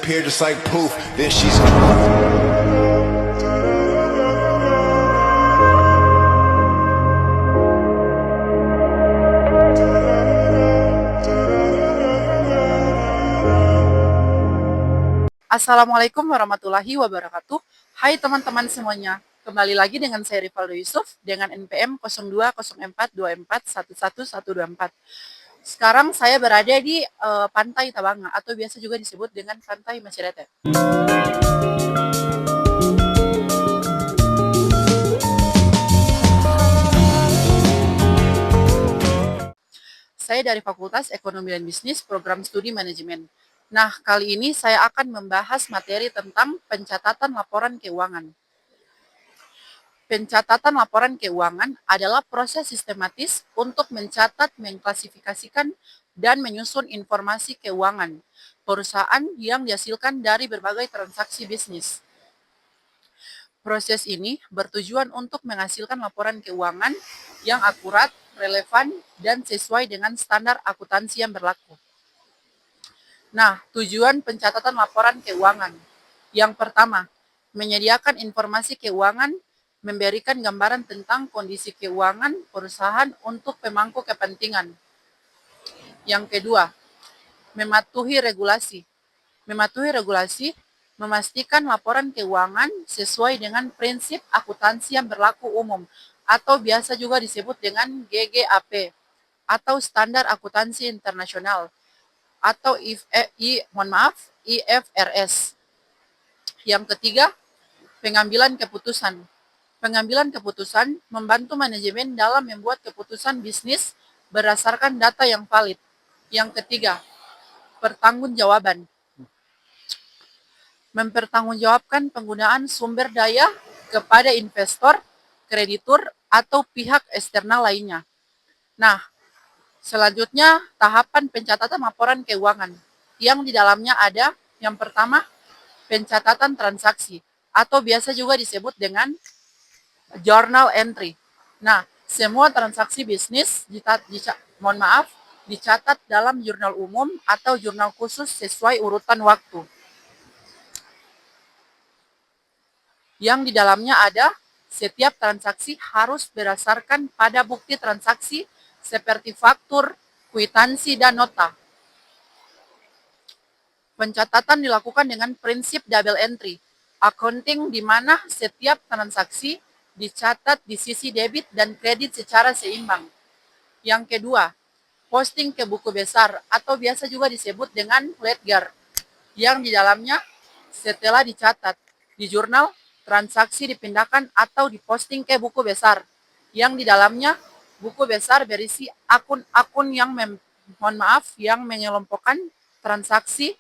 disappear just like poof, then she's gone. Assalamualaikum warahmatullahi wabarakatuh. Hai teman-teman semuanya. Kembali lagi dengan saya Rivaldo Yusuf dengan NPM 020424111124. Sekarang saya berada di Pantai Tabanga atau biasa juga disebut dengan Pantai Macirete. Saya dari Fakultas Ekonomi dan Bisnis, Program Studi Manajemen. Nah, kali ini saya akan membahas materi tentang pencatatan laporan keuangan. Pencatatan laporan keuangan adalah proses sistematis untuk mencatat, mengklasifikasikan, dan menyusun informasi keuangan perusahaan yang dihasilkan dari berbagai transaksi bisnis. Proses ini bertujuan untuk menghasilkan laporan keuangan yang akurat, relevan, dan sesuai dengan standar akuntansi yang berlaku. Nah, tujuan pencatatan laporan keuangan. Yang pertama, menyediakan informasi keuangan, memberikan gambaran tentang kondisi keuangan perusahaan untuk pemangku kepentingan. Yang kedua, mematuhi regulasi. Mematuhi regulasi, memastikan laporan keuangan sesuai dengan prinsip akuntansi yang berlaku umum atau biasa juga disebut dengan GGAP atau Standar Akuntansi Internasional atau IFRS. Yang ketiga, pengambilan keputusan. Pengambilan keputusan membantu manajemen dalam membuat keputusan bisnis berdasarkan data yang valid. Yang ketiga, pertanggungjawaban. Mempertanggungjawabkan penggunaan sumber daya kepada investor, kreditur, atau pihak eksternal lainnya. Nah, selanjutnya tahapan pencatatan laporan keuangan yang di dalamnya ada yang pertama pencatatan transaksi atau biasa juga disebut dengan journal entry. Nah, semua transaksi bisnis dicatat dalam jurnal umum atau jurnal khusus sesuai urutan waktu. Yang di dalamnya ada setiap transaksi harus berdasarkan pada bukti transaksi seperti faktur, kwitansi, dan nota. Pencatatan dilakukan dengan prinsip double entry, accounting di mana setiap transaksi dicatat di sisi debit dan kredit secara seimbang. Yang kedua, posting ke buku besar atau biasa juga disebut dengan ledger, yang di dalamnya setelah dicatat di jurnal, transaksi dipindahkan atau diposting ke buku besar, yang di dalamnya buku besar berisi akun-akun yang mengelompokkan transaksi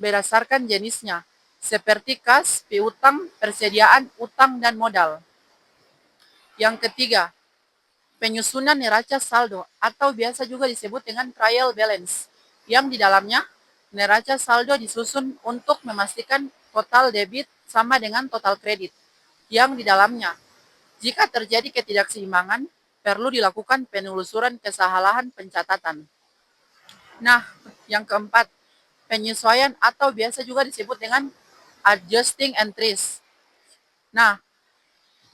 berdasarkan jenisnya, seperti kas, piutang, persediaan, utang, dan modal. Yang ketiga, penyusunan neraca saldo atau biasa juga disebut dengan trial balance, yang di dalamnya neraca saldo disusun untuk memastikan total debit sama dengan total kredit, yang di dalamnya jika terjadi ketidakseimbangan perlu dilakukan penelusuran kesalahan pencatatan. Nah, yang keempat, penyesuaian atau biasa juga disebut dengan adjusting entries. Nah,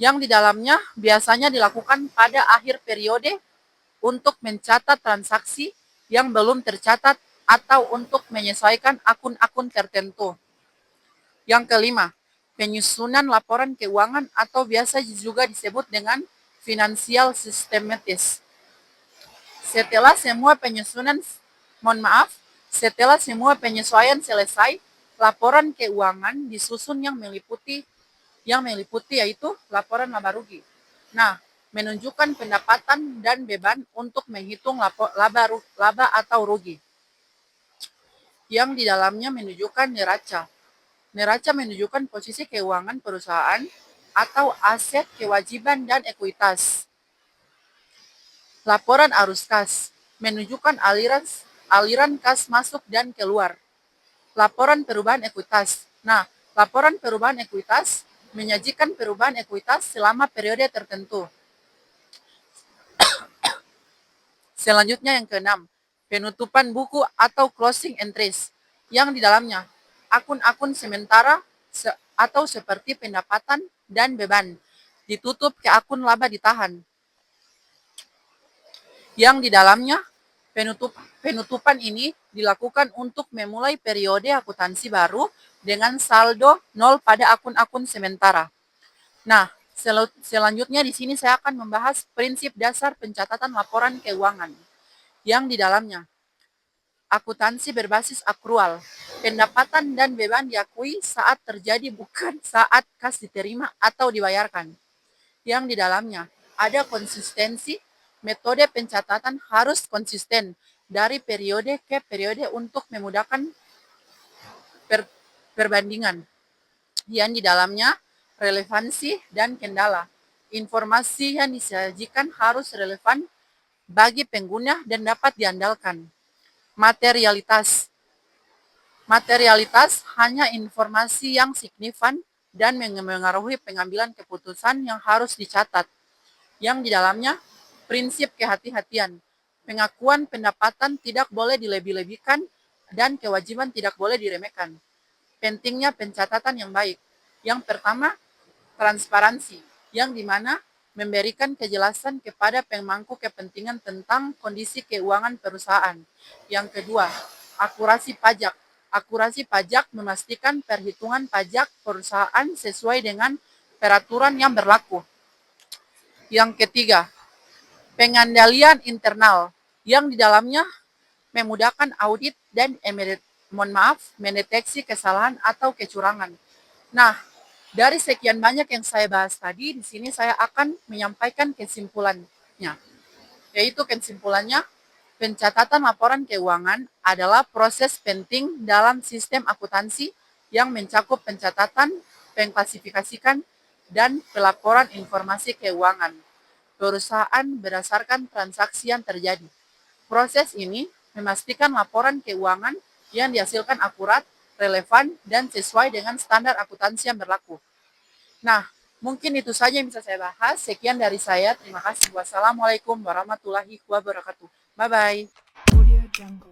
yang di dalamnya biasanya dilakukan pada akhir periode untuk mencatat transaksi yang belum tercatat atau untuk menyesuaikan akun-akun tertentu. Yang kelima, penyusunan laporan keuangan atau biasa juga disebut dengan financial systematics. Setelah semua penyesuaian selesai, laporan keuangan disusun yang meliputi yaitu laporan laba rugi. Nah, menunjukkan pendapatan dan beban untuk menghitung laba atau rugi. Yang di dalamnya menunjukkan neraca. Neraca menunjukkan posisi keuangan perusahaan atau aset, kewajiban, dan ekuitas. Laporan arus kas menunjukkan aliran kas masuk dan keluar. Laporan perubahan ekuitas. Nah, laporan perubahan ekuitas menyajikan perubahan ekuitas selama periode tertentu. Selanjutnya yang keenam, penutupan buku atau closing entries, yang di dalamnya akun-akun sementara atau seperti pendapatan dan beban ditutup ke akun laba ditahan, yang di dalamnya penutupan ini dilakukan untuk memulai periode akuntansi baru dengan saldo nol pada akun-akun sementara. Nah, selanjutnya di sini saya akan membahas prinsip dasar pencatatan laporan keuangan, yang di dalamnya akuntansi berbasis akrual. Pendapatan dan beban diakui saat terjadi, bukan saat kas diterima atau dibayarkan. Yang di dalamnya ada konsistensi, metode pencatatan harus konsisten dari periode ke periode untuk memudahkan perbandingan. Yang di dalamnya relevansi dan kendala. Informasi yang disajikan harus relevan bagi pengguna dan dapat diandalkan. Materialitas. Materialitas hanya informasi yang signifan dan mengaruhi pengambilan keputusan yang harus dicatat. Yang di dalamnya prinsip kehati-hatian. Pengakuan pendapatan tidak boleh dilebih-lebihkan dan kewajiban tidak boleh diremehkan. Pentingnya pencatatan yang baik. Yang pertama, transparansi, yang dimana memberikan kejelasan kepada pemangku kepentingan tentang kondisi keuangan perusahaan. Yang kedua, akurasi pajak. Akurasi pajak memastikan perhitungan pajak perusahaan sesuai dengan peraturan yang berlaku. Yang ketiga, pengandalian internal, yang di dalamnya memudahkan audit dan mendeteksi kesalahan atau kecurangan. Nah, dari sekian banyak yang saya bahas tadi, di sini saya akan menyampaikan kesimpulannya. Yaitu kesimpulannya, pencatatan laporan keuangan adalah proses penting dalam sistem akuntansi yang mencakup pencatatan, pengklasifikasikan, dan pelaporan informasi keuangan perusahaan berdasarkan transaksi yang terjadi. Proses ini memastikan laporan keuangan yang dihasilkan akurat, relevan, dan sesuai dengan standar akuntansi yang berlaku. Nah, mungkin itu saja yang bisa saya bahas. Sekian dari saya. Terima kasih. Wassalamualaikum warahmatullahi wabarakatuh. Bye-bye.